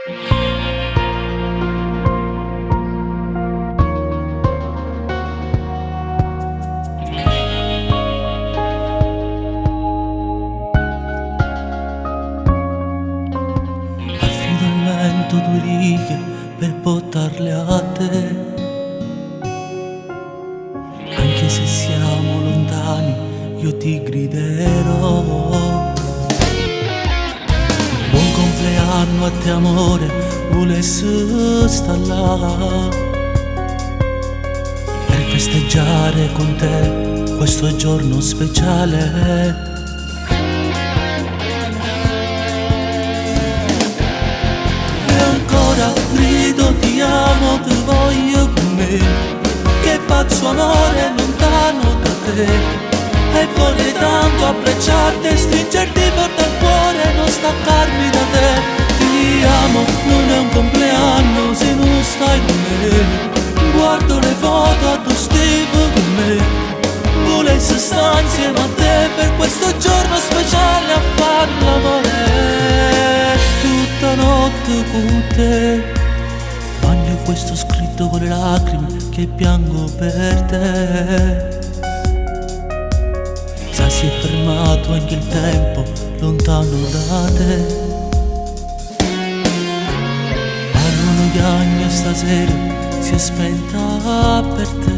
Affido al vento due righe per portarle a te. Anche se siamo lontani, io ti griderò. Buon compleanno a te amore, volessi sta là per festeggiare con te questo giorno speciale. E ancora grido ti amo, ti voglio con me, che pazzo amore lontano da te. E vorrei tanto abbracciarti, stringerti forte al cuore, non staccarmi da te. Ti amo, non è un compleanno se non stai con me. Guardo le foto a tuo stivo con me. Volessi stare insieme a te per questo giorno speciale a far l'amore tutta notte con te. Bagno questo scritto con le lacrime che piango per te. Sa si è fermato anche il tempo lontano da te. Parlano gli anni stasera si è spenta per te.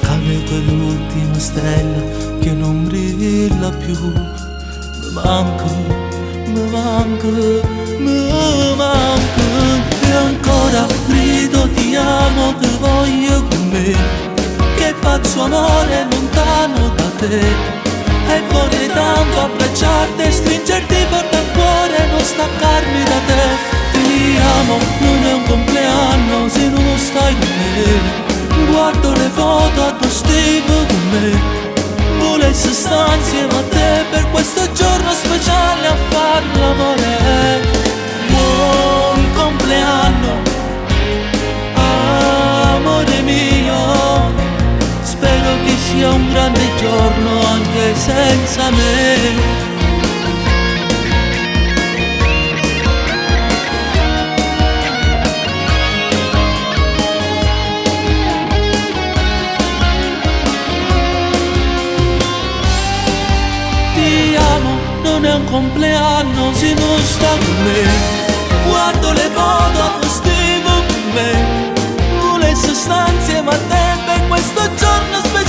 Cade quell'ultima stella che non brilla più. Mi manca, mi manca, mi manca. E ancora grido ti amo, ti voglio con me. Che pazzo amore lontano da te. E vorrei tanto abbracciarti, stringerti forte al cuore, non staccarmi da te. Ti amo, non è un compleanno se non stai con me. Guardo le foto a tuo stivo con me. Volessi stare insieme a te per questo giorno speciale a far l'amore. Buon compleanno, amore mio. Spero che sia un grande giorno anche senza me. Ti amo, non è un compleanno se non sta con me. Guardo le foto a tuo stivo con me. Volessi stare insieme a te per questo giorno speciale.